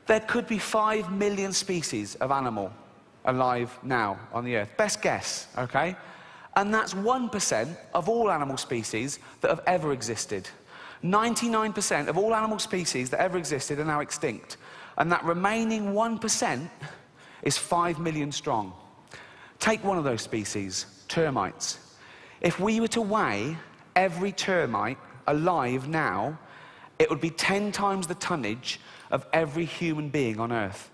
There could be 5 million species of animal alive now on the Earth. Best guess, okay? And that's 1% of all animal species that have ever existed. 99% of all animal species that ever existed are now extinct. And that remaining 1% is 5 million strong. Take one of those species, termites. If we were to weigh every termite alive now, it would be 10 times the tonnage of every human being on Earth.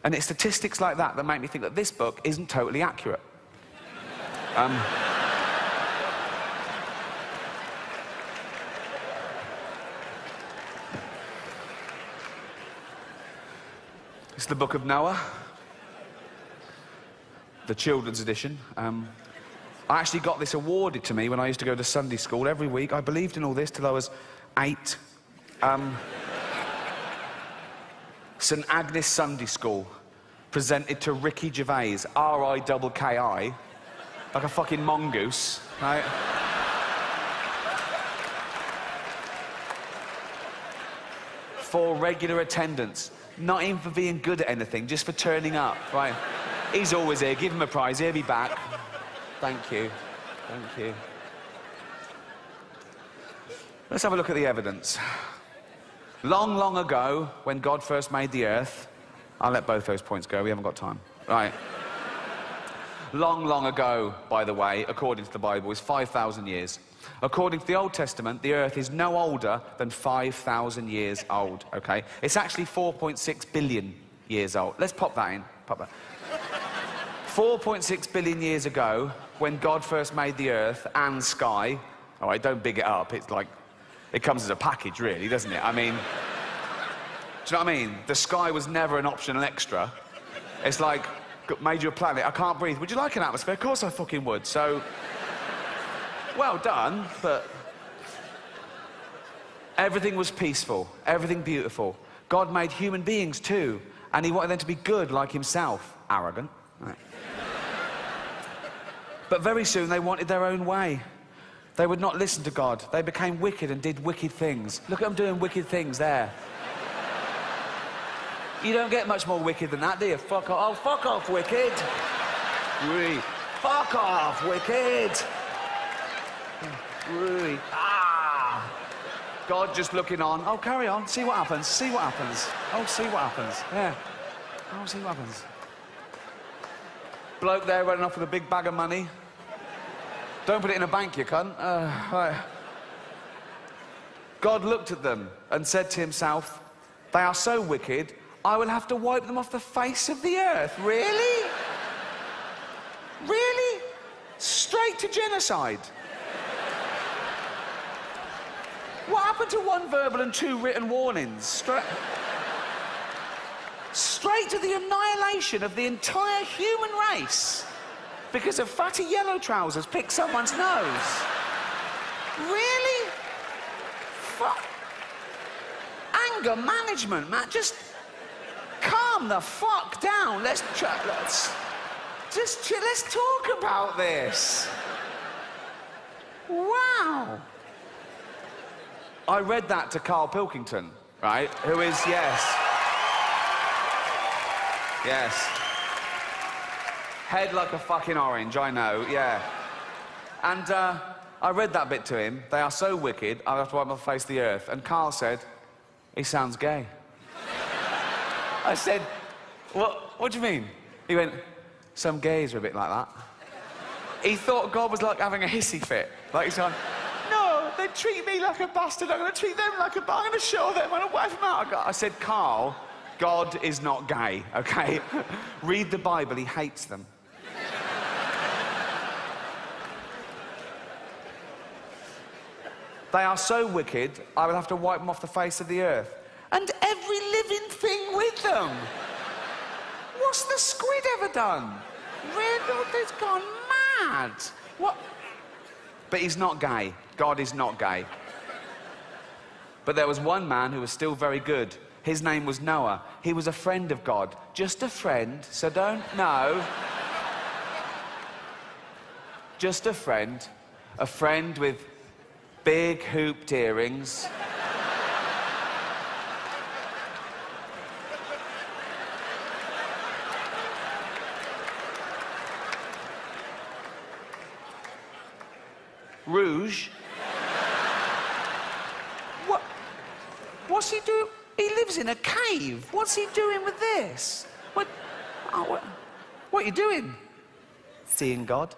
And it's statistics like that that make me think that this book isn't totally accurate. It's the Book of Noah, the children's edition. I actually got this awarded to me when I used to go to Sunday school every week. I believed in all this till I was 8. St Agnes Sunday School presented to Ricky Gervais, R-I-K-K-I, like a fucking mongoose, right? For regular attendance, not even for being good at anything, just for turning up, right? He's always here, give him a prize, he'll be back. Thank you, thank you. Let's have a look at the evidence. Long, long ago, when God first made the earth, I'll let both those points go, we haven't got time. Right. Long, long ago, by the way, according to the Bible, is 5,000 years. According to the Old Testament, the earth is no older than 5,000 years old, okay? It's actually 4.6 billion years old. Let's pop that in, pop that. 4.6 billion years ago, when God first made the earth and sky, all right, don't big it up, it's like, it comes as a package, really, doesn't it? I mean, do you know what I mean? The sky was never an optional extra. It's like, made you a planet, I can't breathe. Would you like an atmosphere? Of course I fucking would. So, well done, but everything was peaceful, everything beautiful. God made human beings too, and he wanted them to be good like himself. Arrogant. Right. But very soon they wanted their own way. They would not listen to God. They became wicked and did wicked things. Look at them doing wicked things there. You don't get much more wicked than that, do you? Fuck off. Oh, fuck off, wicked. Really. Fuck off, wicked. Really. Ah. God just looking on. Oh, carry on. See what happens. See what happens. Oh, see what happens. Yeah. Oh, see what happens. Bloke there running off with a big bag of money. Don't put it in a bank, you cunt. Right. God looked at them and said to himself, they are so wicked, I will have to wipe them off the face of the earth. Really? Really? Straight to genocide. What happened to 1 verbal and 2 written warnings? Straight to the annihilation of the entire human race because of fatty yellow trousers picked someone's nose. Really? Fuck. Anger management, man. Just calm the fuck down. Let's talk about this. Wow. I read that to Carl Pilkington, right? Who is, yes. Head like a fucking orange, I know, yeah. And I read that bit to him. They are so wicked, I'll have to wipe them off the face of the earth. And Carl said, he sounds gay. I said, what do you mean? He went, some gays are a bit like that. He thought God was like having a hissy fit. Like he's like, no, they treat me like a bastard, I'm going to treat them like a bastard, I'm going to show them, I'm going to wipe them out. I said, Carl, God is not gay, okay? Read the Bible, he hates them. They are so wicked, I will have to wipe them off the face of the earth. And every living thing with them. What's the squid ever done? Really? It's gone mad. What? But he's not gay. God is not gay. But there was one man who was still very good. His name was Noah. He was a friend of God. Just a friend, so don't know. Just a friend. A friend with big hooped earrings. Rouge. What's he doing? He lives in a cave. What's he doing with this? What are you doing? Seeing God.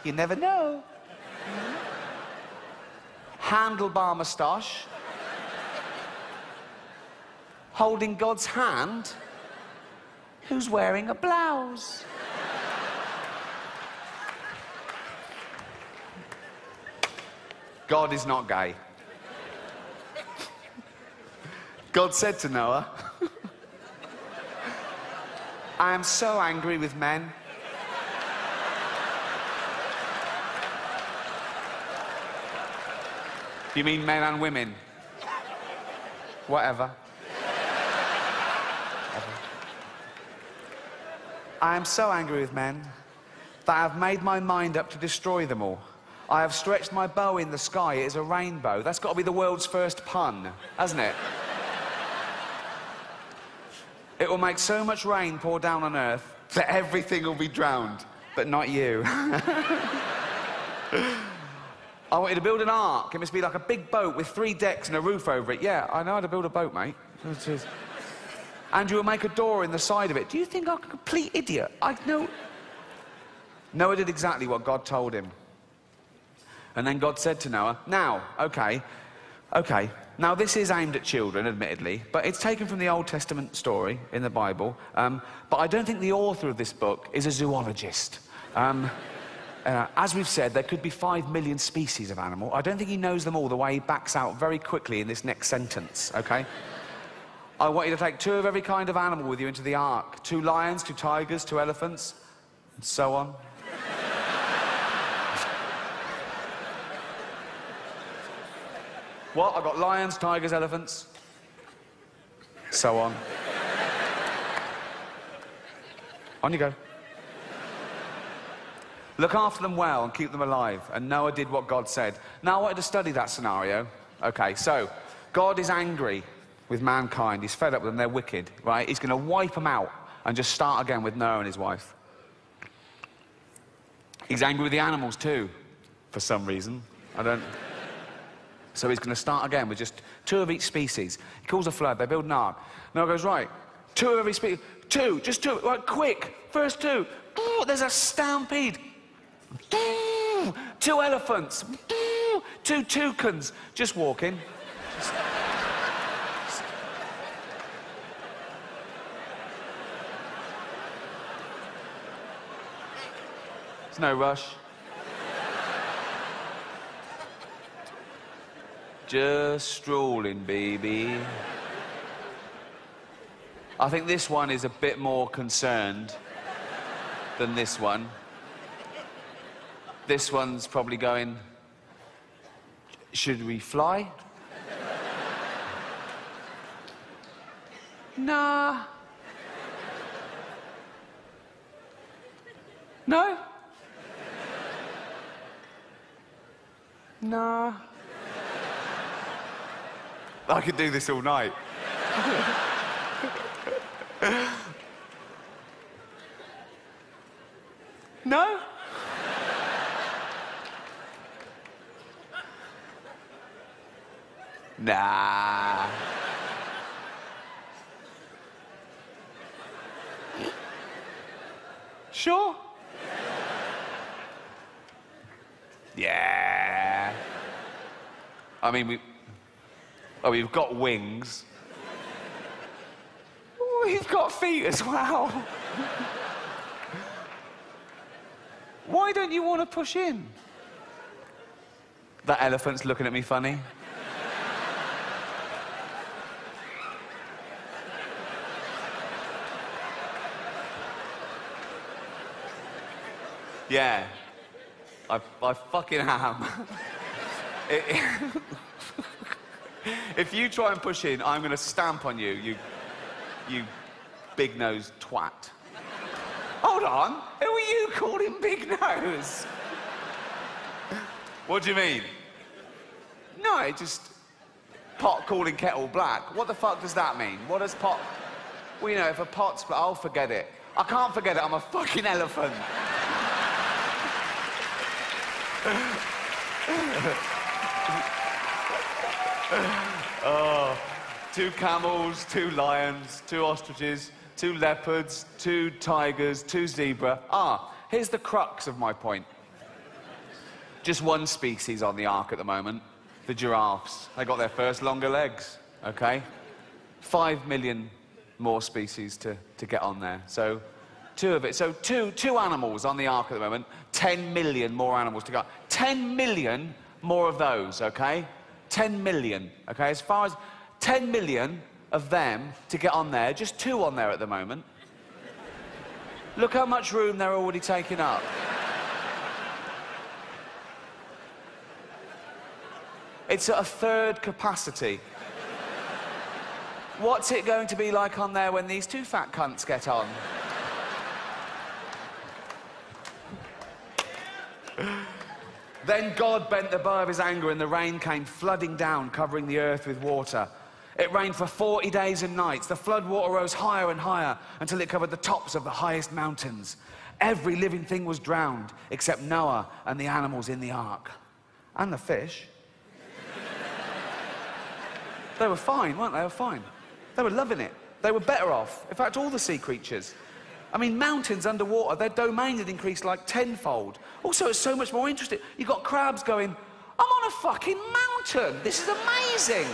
You never know. Handlebar moustache. Holding God's hand. Who's wearing a blouse? God is not gay. God said to Noah, I am so angry with men. You mean men and women? Whatever. I am so angry with men that I have made my mind up to destroy them all. I have stretched my bow in the sky. It is a rainbow. That's got to be the world's first pun, hasn't it? It will make so much rain pour down on earth that everything will be drowned, but not you. I want you to build an ark. It must be like a big boat with 3 decks and a roof over it. Yeah, I know how to build a boat, mate. And you will make a door in the side of it. Do you think I'm a complete idiot? I know. Noah did exactly what God told him. And then God said to Noah, now, okay, now this is aimed at children, admittedly, but it's taken from the Old Testament story in the Bible, but I don't think the author of this book is a zoologist. As we've said, there could be 5 million species of animal. I don't think he knows them all, the way he backs out very quickly in this next sentence, okay? I want you to take 2 of every kind of animal with you into the ark. 2 lions, 2 tigers, 2 elephants, and so on. What? I've got lions, tigers, elephants, so on. On you go. Look after them well and keep them alive. And Noah did what God said. Now I want you to study that scenario. Okay, so God is angry with mankind. He's fed up with them. They're wicked, right? He's going to wipe them out and just start again with Noah and his wife. He's angry with the animals too, for some reason. So he's going to start again with just 2 of each species. He calls a flood. They build an ark. Noah goes, right, 2 of every species. 2, just 2. Right, quick, first 2. Oh, there's a stampede. 2 elephants. 2 toucans. Just walking. There's no rush. Just strolling, baby. I think this one is a bit more concerned than this one. This one's probably going, should we fly? Nah. No? Nah. I could do this all night. No? Nah. Sure? Yeah. I mean, we've got wings. We've got feet as well. Why don't you want to push in? That elephant's looking at me funny. Yeah, I fucking am. If you try and push in, I'm going to stamp on you, you big-nosed twat. Hold on, who are you calling big nose? What do you mean? No, it just... pot calling kettle black. What the fuck does that mean? What does pot... Well, you know, if a pot's... Oh, forget it. I can't forget it, I'm a fucking elephant. Oh, 2 camels, 2 lions, 2 ostriches, 2 leopards, 2 tigers, 2 zebra. Here's the crux of my point. Just one species on the ark at the moment, the giraffes. They got their first longer legs, okay? 5 million more species to get on there. So 2 of it. So two animals on the ark at the moment, 10 million more animals to go. 10 million more of those, okay? 10 million, okay? As far as 10 million of them to get on there, just 2 on there at the moment. Look how much room they're already taking up. It's at a 1/3 capacity. What's it going to be like on there when these 2 fat cunts get on? Then God bent the bow of his anger and the rain came flooding down, covering the earth with water. It rained for 40 days and nights. The flood water rose higher and higher until it covered the tops of the highest mountains. Every living thing was drowned except Noah and the animals in the ark. And the fish. They were fine, weren't they? They were fine. They were loving it. They were better off. In fact, all the sea creatures. I mean, mountains underwater, their domain had increased like 10-fold. Also, it's so much more interesting. You've got crabs going, I'm on a fucking mountain. This is amazing.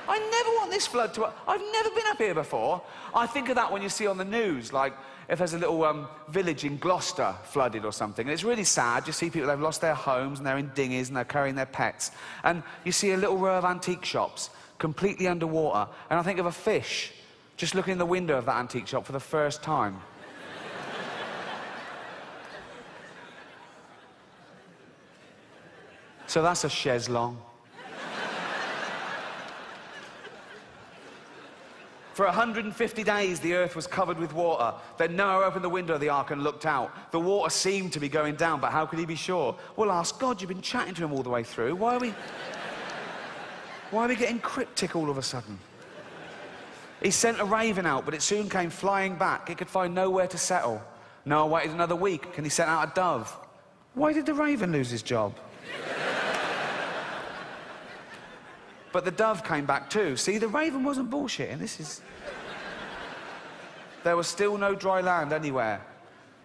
I never want this flood to... I've never been up here before. I think of that when you see on the news, like if there's a little village in Gloucester flooded or something. And it's really sad. You see people, they've lost their homes and they're in dinghies and they're carrying their pets. And you see a little row of antique shops completely underwater. And I think of a fish just looking in the window of that antique shop for the first time. So that's a chaise longue. For 150 days, the earth was covered with water. Then Noah opened the window of the ark and looked out. The water seemed to be going down, but how could he be sure? Well, ask God. You've been chatting to him all the way through. Why are we getting cryptic all of a sudden? He sent a raven out, but it soon came flying back. It could find nowhere to settle. Noah waited another week, and he sent out a dove. Why did the raven lose his job? But the dove came back too. See, the raven wasn't bullshitting. There was still no dry land anywhere.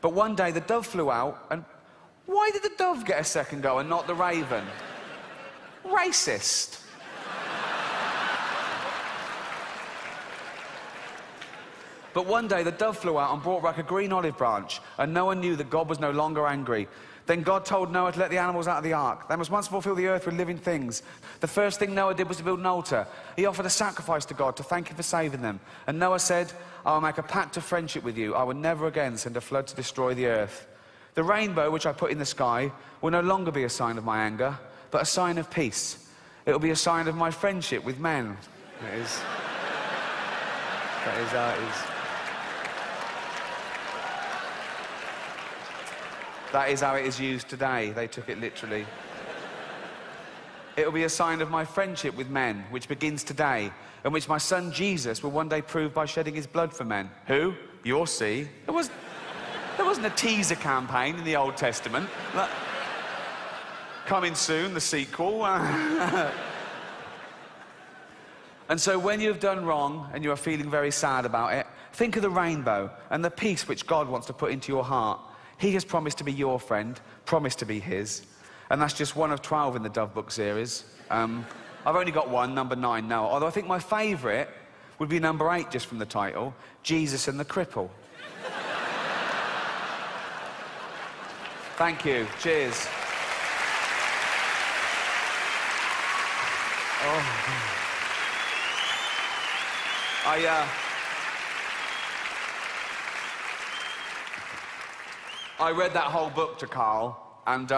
But one day the dove flew out, and why did the dove get a second go and not the raven? Racist. But one day the dove flew out and brought back a green olive branch, and Noah knew that God was no longer angry. Then God told Noah to let the animals out of the ark. They must once more fill the earth with living things. The first thing Noah did was to build an altar. He offered a sacrifice to God to thank him for saving them. And Noah said, I will make a pact of friendship with you. I will never again send a flood to destroy the earth. The rainbow which I put in the sky will no longer be a sign of my anger, but a sign of peace. It will be a sign of my friendship with men. That is how it is. That is how it is used today. They took it literally. It will be a sign of my friendship with men, which begins today, and which my son Jesus will one day prove by shedding his blood for men. Who? You'll see. There wasn't a teaser campaign in the Old Testament. Coming soon, the sequel. And so when you've done wrong and you are feeling very sad about it, think of the rainbow and the peace which God wants to put into your heart. He has promised to be your friend, promised to be his. And that's just one of 12 in the Dove Book series. I've only got one, number 9 now. Although I think my favourite would be number 8, just from the title, Jesus and the Cripple. Thank you. Cheers. Oh. I read that whole book to Carl, and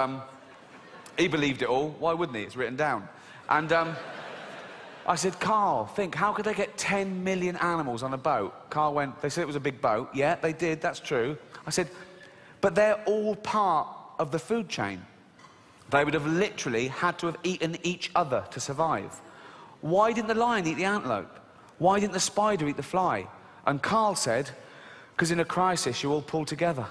he believed it all. Why wouldn't he? It's written down. And I said, Carl, think, how could they get 10 million animals on a boat? Carl went, they said it was a big boat. Yeah, they did, that's true. I said, but they're all part of the food chain. They would have literally had to have eaten each other to survive. Why didn't the lion eat the antelope? Why didn't the spider eat the fly? And Carl said, Because in a crisis, you all pull together.